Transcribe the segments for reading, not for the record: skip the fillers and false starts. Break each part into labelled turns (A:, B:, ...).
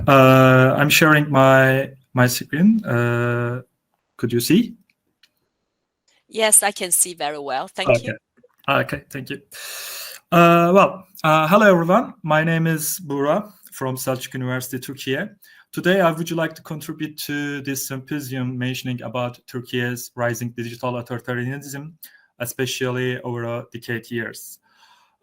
A: I'm sharing my screen. Could you see?
B: Yes, I can see very well. Thank you.
A: Okay, thank you. Hello everyone. My name is Buğra from Selcuk University, Turkey. Today, I would like to contribute to this symposium mentioning about Turkey's rising digital authoritarianism, especially over a decade years.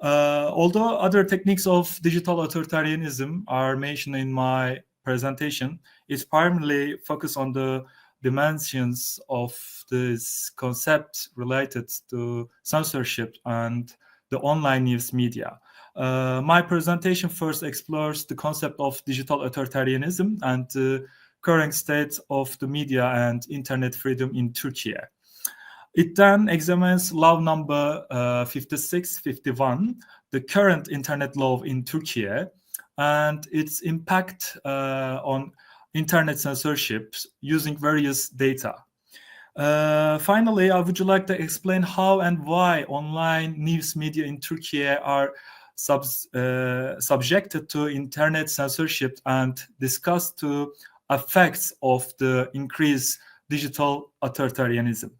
A: Although other techniques of digital authoritarianism are mentioned in my presentation, it's primarily focused on the dimensions of this concept related to censorship and the online news media. My presentation first explores the concept of digital authoritarianism and the current state of the media and internet freedom in Turkey. It then examines law number 5651, the current internet law in Turkey, and its impact on internet censorship using various data. Finally, I would like to explain how and why online news media in Turkey are subjected to internet censorship and discuss the effects of the increased digital authoritarianism.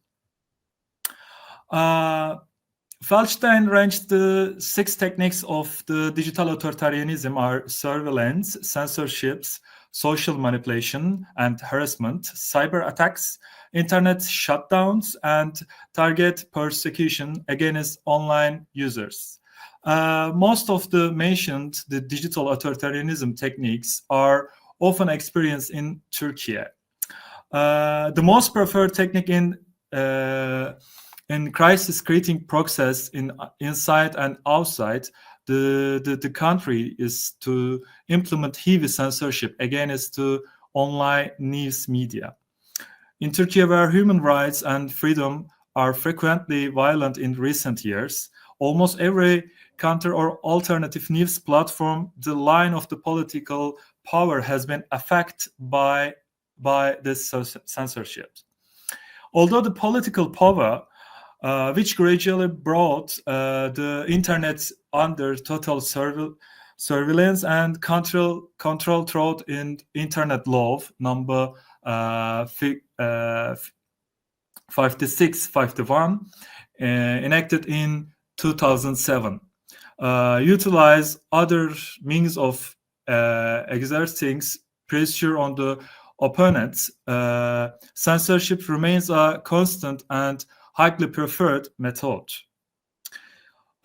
A: Feldstein ranked the 6 techniques of the digital authoritarianism are surveillance, censorships, social manipulation and harassment, cyber attacks, internet shutdowns, and target persecution against online users. Most of the mentioned the digital authoritarianism techniques are often experienced in Turkey. The most preferred technique in crisis creating process inside and outside the country is to implement heavy censorship against the online news media. In Turkey, where human rights and freedom are frequently violent in recent years, almost every counter or alternative news platform, the line of the political power has been affected by this censorship. Although the political power which gradually brought the internet under total surveillance and control through in internet law number 5651 enacted in 2007. Utilize other means of exerting pressure on the opponents. Censorship remains a constant and highly preferred method.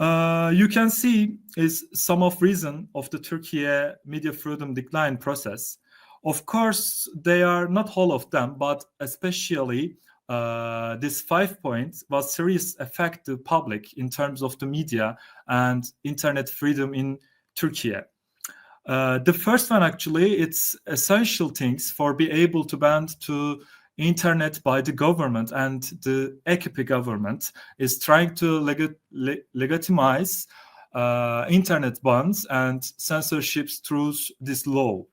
A: You can see is some of reason of the Turkey media freedom decline process. Of course, they are not all of them, but especially this 5 points was serious effect to public in terms of the media and internet freedom in Turkey. The first one actually, it's essential things for be able to ban to internet by the government, and the AKP government is trying to legitimize internet bans and censorships through this law.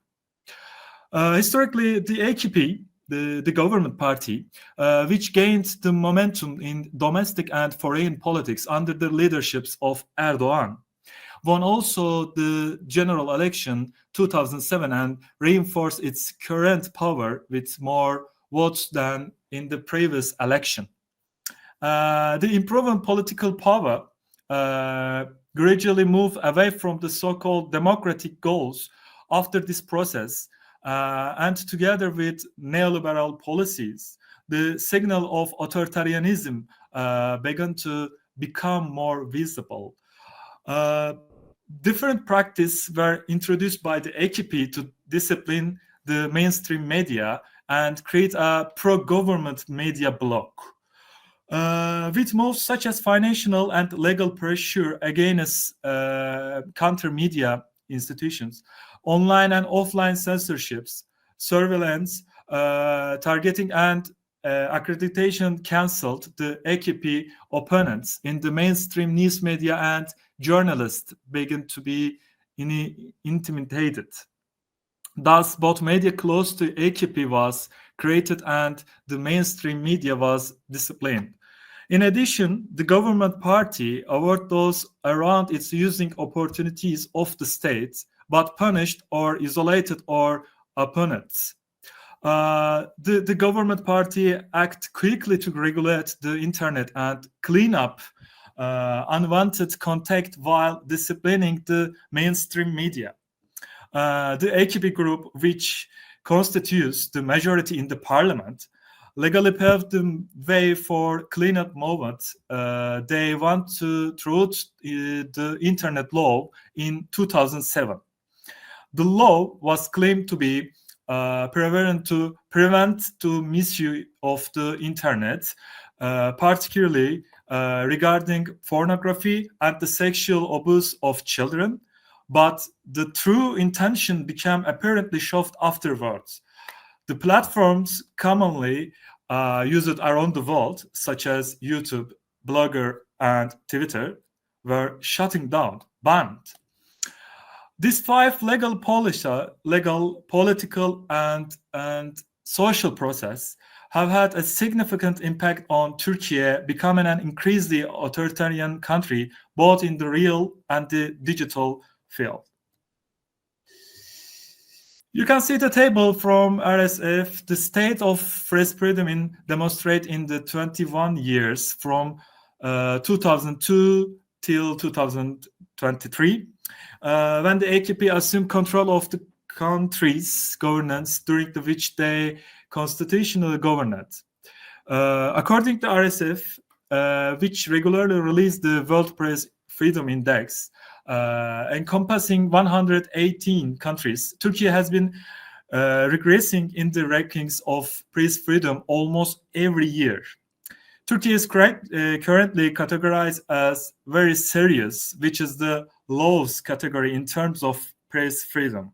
A: Historically, the AKP, the government party, which gained the momentum in domestic and foreign politics under the leaderships of Erdogan, won also the general election 2007 and reinforced its current power with more votes than in the previous election. The improving political power gradually moved away from the so-called democratic goals after this process, and together with neoliberal policies, the signal of authoritarianism began to become more visible. Different practices were introduced by the AKP to discipline the mainstream media and create a pro-government media bloc. With moves such as financial and legal pressure against counter-media institutions, online and offline censorships, surveillance, targeting and accreditation cancelled the AKP opponents in the mainstream news media, and journalists began to be intimidated. Thus, both media close to AKP was created and the mainstream media was disciplined. In addition, the government party avoided those around its using opportunities of the state but punished or isolated or opponents. The government party acted quickly to regulate the internet and clean up unwanted contact while disciplining the mainstream media. The AKP group, which constitutes the majority in the parliament, legally paved the way for cleanup movement. They want to throw the internet law in 2007. The law was claimed to be prevent the misuse of the internet, particularly regarding pornography and the sexual abuse of children. But the true intention became apparently shoved afterwards. The platforms commonly used around the world, such as YouTube, Blogger, and Twitter, were shutting down, banned. These five legal, political, and social process have had a significant impact on Turkey becoming an increasingly authoritarian country, both in the real and the digital field. You can see the table from RSF, the state of press freedom demonstrate in the 21 years from 2002 till 2023, when the AKP assumed control of the country's governance, during which they constitutionally governed. According to RSF, which regularly released the World Press Freedom Index, encompassing 118 countries, Turkey has been regressing in the rankings of press freedom almost every year. Turkey is currently categorized as very serious, which is the lowest category in terms of press freedom,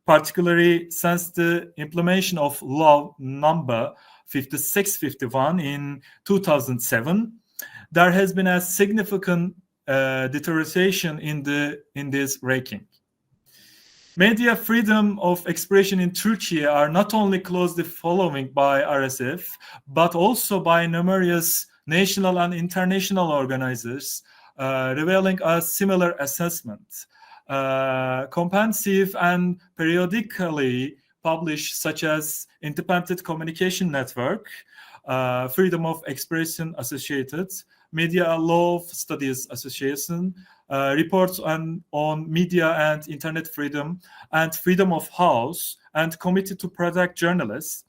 A: particularly since the implementation of law number 5651 in 2007. There has been a significant deterioration in this ranking. Media freedom of expression in Turkey are not only closely followed by RSF, but also by numerous national and international organizers, revealing a similar assessment. Comprehensive and periodically published, such as Independent Communication Network, Freedom of Expression Associated, Media Law Studies Association, reports on media and internet freedom and freedom of house, and Committee to Protect Journalists,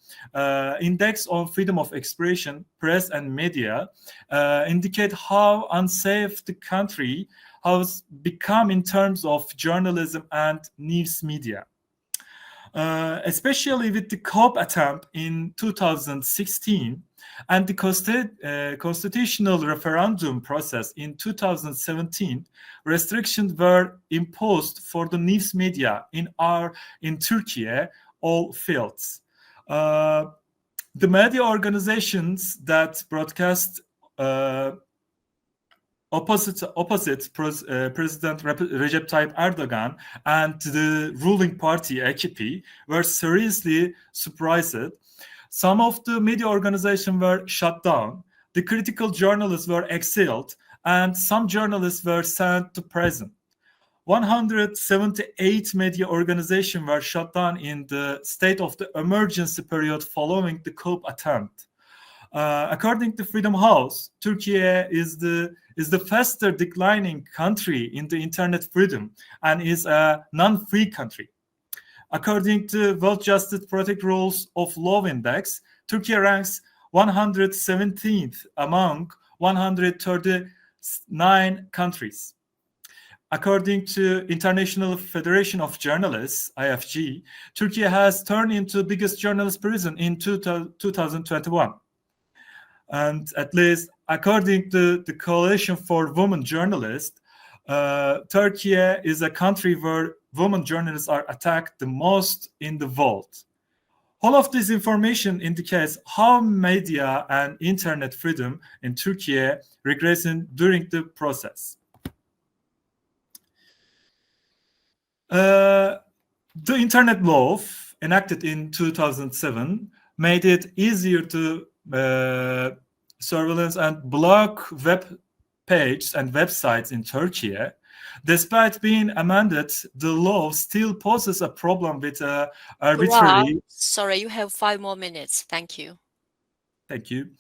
A: Index on Freedom of Expression, Press and Media, indicate how unsafe the country has become in terms of journalism and news media. Especially with the coup attempt in 2016 and the constitutional referendum process in 2017, restrictions were imposed for the news media in Turkey, all fields. The media organizations that broadcast opposite President Recep Tayyip Erdogan and the ruling party AKP were seriously surprised. Some of the media organizations were shut down, the critical journalists were exiled, and some journalists were sent to prison. 178 media organizations were shut down in the state of the emergency period following the coup attempt. According to Freedom House, Turkey is the faster declining country in the internet freedom and is a non-free country. According to World Justice Project Rules of Law Index, Turkey ranks 117th among 139 countries. According to International Federation of Journalists, IFJ, Turkey has turned into the biggest journalist prison in 2021. And at least according to the Coalition for Women Journalists, Turkey is a country where women journalists are attacked the most in the world. All of this information indicates how media and internet freedom in Turkey regressing during the process. The internet law enacted in 2007 made it easier to surveillance and block web pages and websites in Turkey. Despite being amended, the law still poses a problem with arbitrary.
B: Sorry, you have 5 more minutes. Thank you.
A: Thank you.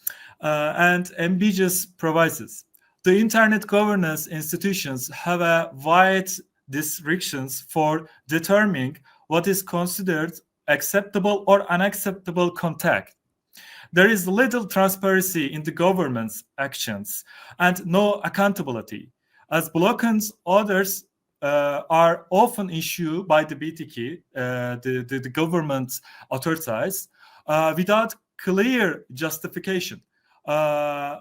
A: And ambiguous provisos. The internet governance institutions have a wide restrictions for determining what is considered acceptable or unacceptable contact. There is little transparency in the government's actions and no accountability, as blockage orders are often issued by the BTK, the government authorities, without clear justification,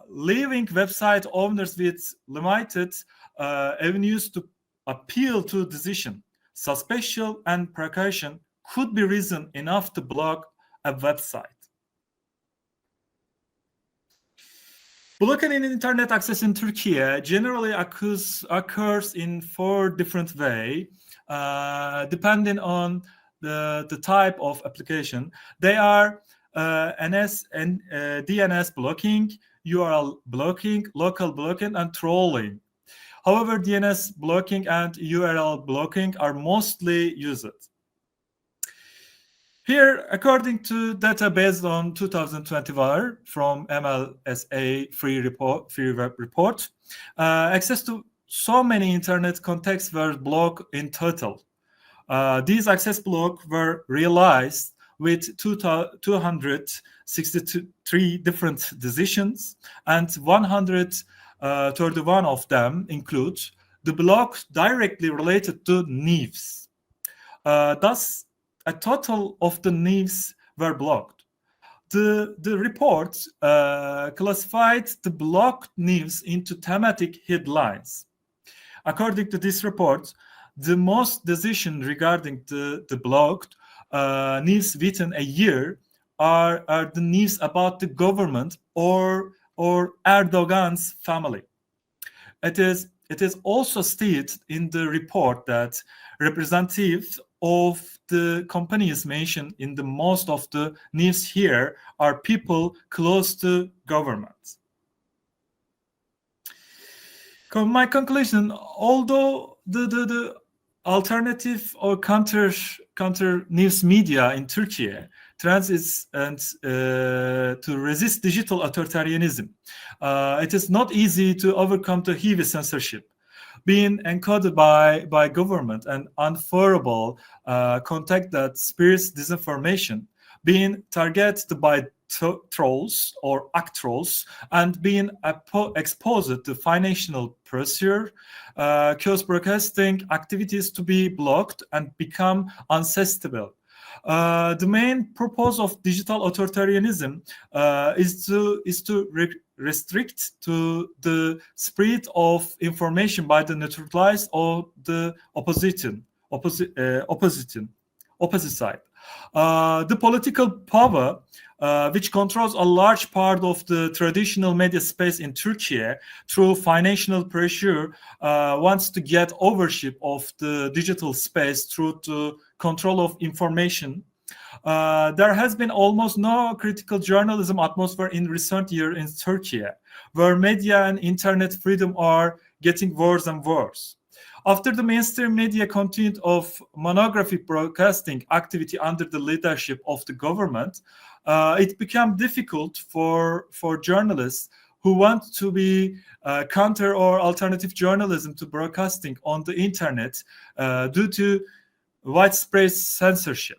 A: leaving website owners with limited avenues to appeal to decision. Suspicion and precaution could be reason enough to block a website. Blocking internet access in Turkey generally occurs in 4 different ways, depending on the type of application. They are DNS blocking, URL blocking, local blocking, and trolling. However, DNS blocking and URL blocking are mostly used. Here, according to data based on 2021 from MLSA free web report, access to so many internet contexts were blocked in total. These access blocks were realized with 263 different decisions, and 131 of them include the block directly related to news. Thus, a total of the news were blocked. The report classified the blocked news into thematic headlines. According to this report, the most decisions regarding the blocked news within a year are the news about the government or Erdogan's family. It is also stated in the report that representatives of the companies mentioned in the most of the news here are people close to government. My conclusion, although the alternative or counter news media in Turkey trends to resist digital authoritarianism, it is not easy to overcome the heavy censorship being encoded by government and unfavorable content that spreads disinformation, being targeted by trolls or trolls, and being exposed to financial pressure, cause broadcasting activities to be blocked and become unsustainable. The main purpose of digital authoritarianism is to restrict to the spread of information by the neutralized or the opposite side. The political power, which controls a large part of the traditional media space in Turkey through financial pressure, wants to get ownership of the digital space through the control of information. There has been almost no critical journalism atmosphere in recent years in Turkey, where media and internet freedom are getting worse and worse. After the mainstream media continued of monographic broadcasting activity under the leadership of the government, it became difficult for journalists who want to be counter or alternative journalism to broadcasting on the internet due to widespread censorship.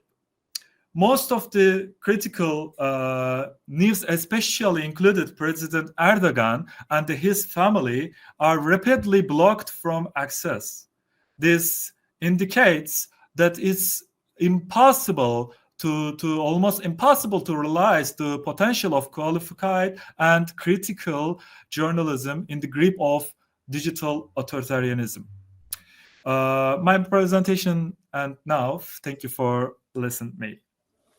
A: Most of the critical news, especially included President Erdogan and his family, are rapidly blocked from access. This indicates that it's almost impossible to realize the potential of qualified and critical journalism in the grip of digital authoritarianism. My presentation and now, thank you for listening to me.